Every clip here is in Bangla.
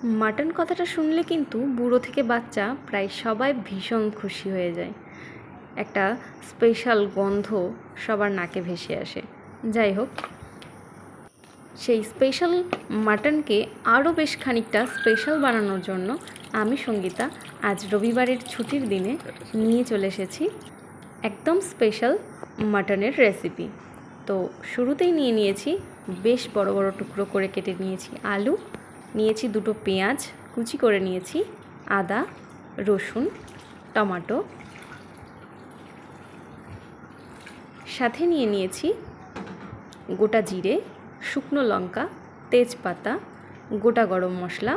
মাটন কথাটা শুনলে কিন্তু বুড়ো থেকে বাচ্চা প্রায় সবাই ভীষণ খুশি হয়ে যায়। একটা স্পেশাল গন্ধ সবার নাকে ভেসে আসে। যাই হোক, সেই স্পেশাল মাটনকে আরও বেশ খানিকটা স্পেশাল বানানোর জন্য আমি সঙ্গীতা আজ রবিবারের ছুটির দিনে নিয়ে চলে এসেছি একদম স্পেশাল মাটনের রেসিপি। তো শুরুতেই নিয়ে নিয়েছি বেশ বড় বড় টুকরো করে কেটে নিয়েছি আলু, নিয়েছি দুটো পেঁয়াজ কুচি করে নিয়েছি, আদা, রসুন, টমেটো, সাথে নিয়ে নিয়েছি গোটা জিরে, শুকনো লঙ্কা, তেজপাতা, গোটা গরম মশলা,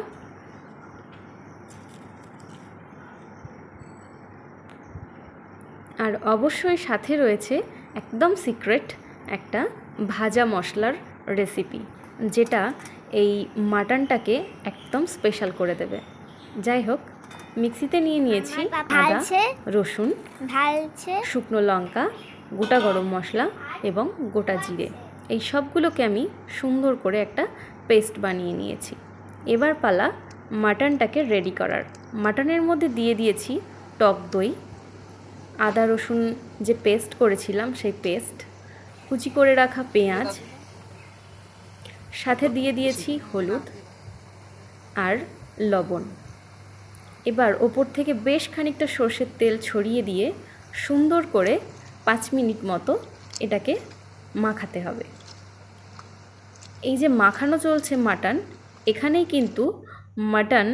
আর অবশ্যই সাথে রয়েছে একদম সিক্রেট একটা ভাজা মশলার রেসিপি, যেটা এই মাটনটাকে একদম স্পেশাল করে দেবে। যাই হোক, মিক্সিতে নিয়ে নিয়েছি আদা, রসুন, শুকনো লঙ্কা, গোটা গরম মশলা এবং গোটা জিরে। এই সবগুলোকে আমি সুন্দর করে একটা পেস্ট বানিয়ে নিয়েছি। এবার পালা মাটনটাকে রেডি করার। মাটনের মধ্যে দিয়ে দিয়েছি টক দই, আদা রসুন যে পেস্ট করেছিলাম সেই পেস্ট, কুচি করে রাখা পেঁয়াজ, সাথে দিয়ে দিয়েছি হলুদ আর লবণ। এবার ওপর থেকে বেশ খানিকটা সর্ষের তেল ছড়িয়ে দিয়ে সুন্দর করে 5 মিনিট মতো এটাকে মাখাতে হবে। এই যে মাখানো চলছে মাটন, এখানেই কিন্তু মাটন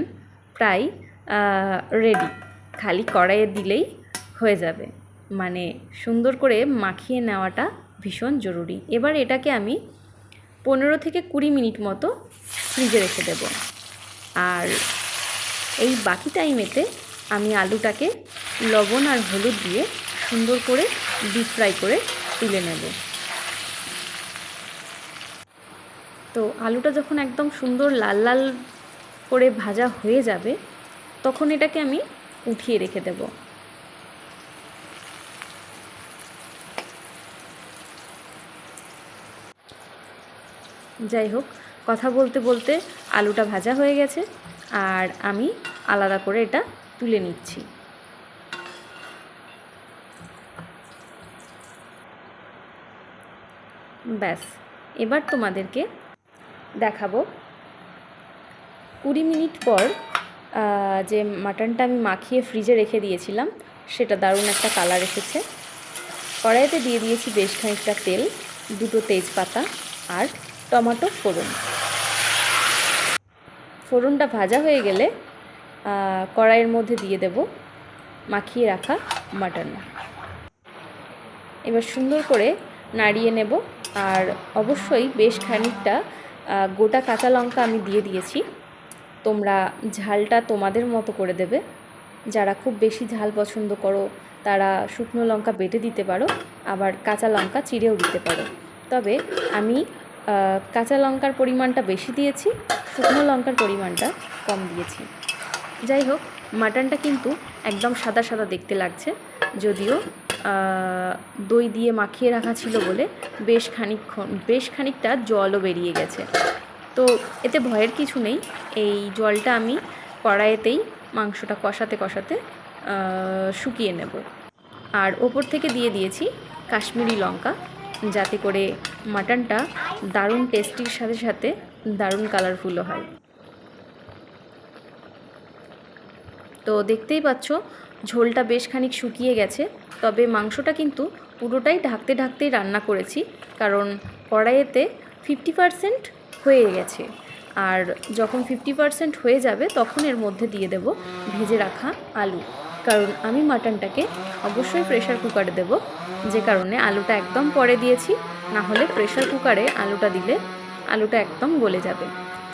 প্রায় রেডি, খালি কড়াইয়ে দিলেই হয়ে যাবে। মানে সুন্দর করে মাখিয়ে নেওয়াটা ভীষণ জরুরি। এবার এটাকে আমি 15 থেকে 20 মিনিট মতো ফ্রিজে রেখে দেব। আর এই বাকি টাইমেতে আমি আলুটাকে লবণ আর হলুদ দিয়ে সুন্দর করে ডিপ ফ্রাই করে তুলে নেব। তো আলুটা যখন একদম সুন্দর লাল লাল করে ভাজা হয়ে যাবে, তখন এটাকে আমি উঠিয়ে রেখে দেব। যাই হোক, কথা বলতে বলতে আলুটা ভাজা হয়ে গেছে, আর আমি আলাদা করে এটা তুলে নিচ্ছি। ব্যাস, এবার তোমাদেরকে দেখাবো 20 মিনিট পর যে মাটনটা আমি মাখিয়ে ফ্রিজে রেখে দিয়েছিলাম সেটা দারুণ একটা কালার এসেছে। কড়াইতে দিয়ে দিয়েছি বেশ খানিকটা তেল, দুটো তেজপাতা আর টমেটো ফোড়নটা ভাজা হয়ে গেলে কড়াইয়ের মধ্যে দিয়ে দেব মাখিয়ে রাখা মাটন। এবার সুন্দর করে নাড়িয়ে নেব। আর অবশ্যই বেশ খানিকটা গোটা কাঁচা লঙ্কা আমি দিয়ে দিয়েছি। তোমরা ঝালটা তোমাদের মতো করে দেবে। যারা খুব বেশি ঝাল পছন্দ করো তারা শুকনো লঙ্কা বেটে দিতে পারো, আবার কাঁচা লঙ্কা চিড়েও দিতে পারো। তবে আমি কাঁচা লঙ্কার পরিমাণটা বেশি দিয়েছি, শুকনো লঙ্কার পরিমাণটা কম দিয়েছি। যাই হোক, মাটনটা কিন্তু একদম সাদা সাদা দেখতে লাগছে, যদিও দই দিয়ে মাখিয়ে রাখা ছিল বলে বেশ খানিকটা জলও বেরিয়ে গেছে। তো এতে ভয়ের কিছু নেই, এই জলটা আমি কড়াইতেই মাংসটা কষাতে কষাতে শুকিয়ে নেব। আর ওপর থেকে দিয়ে দিয়েছি কাশ্মীরি লঙ্কা, যাতে করে মাটনটা দারুণ টেস্টির সাথে সাথে দারুণ কালারফুলও হয়। তো দেখতেই পাচ্ছ ঝোলটা বেশ খানিক শুকিয়ে গেছে, তবে মাংসটা কিন্তু পুরোটাই ঢাকতে ঢাকতেই রান্না করেছি, কারণ কড়াইয়েতে 50% হয়ে গেছে। আর যখন 50% হয়ে যাবে তখন এর মধ্যে দিয়ে দেব ভেজে রাখা আলু, কারণ আমি মাটনটাকে অবশ্যই প্রেশার কুকারে দেব, যে কারণে আলুটা একদম পরে দিয়েছি, না হলে প্রেশার কুকারে আলুটা দিলে আলুটা একদম গলে যাবে।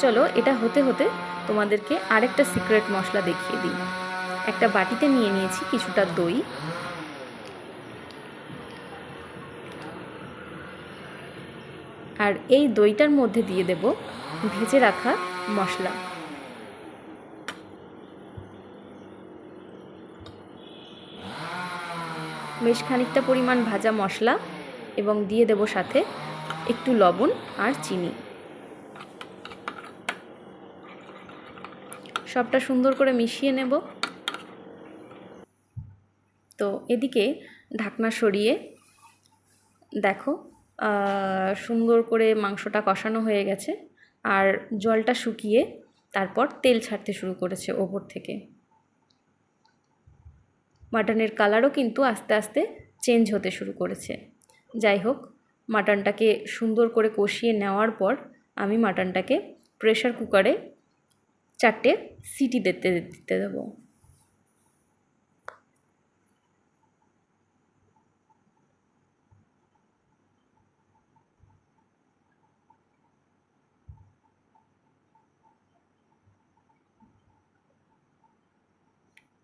চলো, এটা হতে হতে তোমাদেরকে আরেকটা সিক্রেট মশলা দেখিয়ে দিই। একটা বাটিতে নিয়ে নিয়েছি কিছুটা দই, আর এই দইটার মধ্যে দিয়ে দেব ভেজে রাখা মশলা। বেশ খানিকটা পরিমাণ ভাজা মশলা এবং দিয়ে দেব সাথে একটু লবণ আর চিনি। সবটা সুন্দর করে মিশিয়ে নেব। তো এদিকে ঢাকনা সরিয়ে দেখো সুন্দর করে মাংসটা কষানো হয়ে গেছে, আর জলটা শুকিয়ে তারপর তেল ছাড়তে শুরু করেছে ওপর থেকে। মাটনের কালারও কিন্তু আস্তে আস্তে চেঞ্জ হতে শুরু করেছে। যাই হোক, মাটনটাকে সুন্দর করে কষিয়ে নেওয়ার পর আমি মাটনটাকে প্রেশার কুকারে 4টে সিটি দিতে দেবো।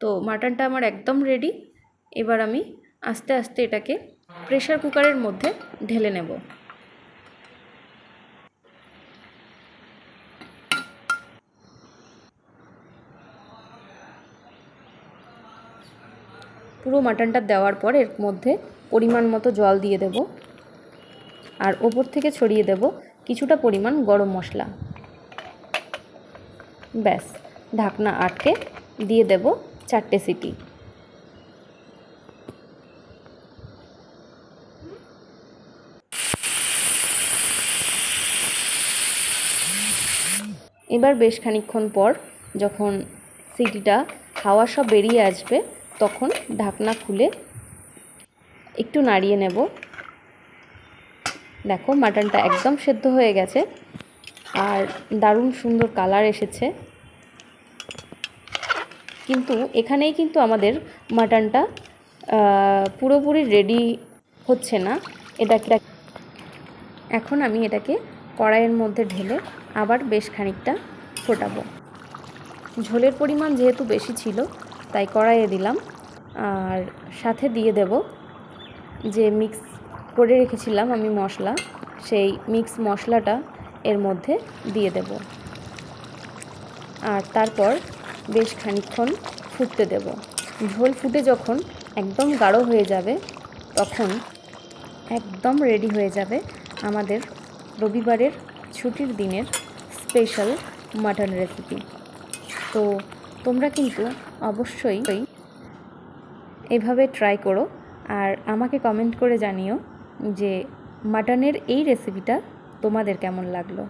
তো মাটনটা আমার একদম রেডি। এবার আমি আস্তে আস্তে এটাকে প্রেশার কুকারের মধ্যে ঢেলে নেব। পুরো মাটনটা দেওয়ার পর এর মধ্যে পরিমাণ মতো জল দিয়ে দেব, আর ওপর থেকে ছড়িয়ে দেব কিছুটা পরিমাণ গরম মশলা। ব্যাস, ঢাকনা আটকে দিয়ে দেব 4টে সিটি। এবার বেশ খানিকক্ষণ পর যখন সিটিটা হাওয়া সব বেরিয়ে আসবে, তখন ঢাকনা খুলে একটু নাড়িয়ে নেব। দেখো মাটনটা একদম সেদ্ধ হয়ে গেছে আর দারুণ সুন্দর কালার এসেছে। কিন্তু এখানেই কিন্তু আমাদের মাটনটা পুরোপুরি রেডি হচ্ছে না। এখন আমি এটাকে কড়াইয়ের মধ্যে ঢেলে আবার বেশ খানিকটা ফোটাবো। ঝোলের পরিমাণ যেহেতু বেশি ছিল তাই কড়াইয়ে দিলাম, আর সাথে দিয়ে দেব যে মিক্স করে রেখেছিলাম আমি মশলা, সেই মিক্স মশলাটা এর মধ্যে দিয়ে দেব, আর তারপর বেশ খানিকক্ষণ ফুটতে দেব। ঝোল ফুটে যখন একদম গাঢ় হয়ে যাবে, তখন একদম রেডি হয়ে যাবে আমাদের রবিবারের ছুটির দিনের স্পেশাল মাটন রেসিপি। তো তোমরা কিন্তু অবশ্যই এভাবে ট্রাই করো, আর আমাকে কমেন্ট করে জানিও যে মাটনের এই রেসিপিটা তোমাদের কেমন লাগলো।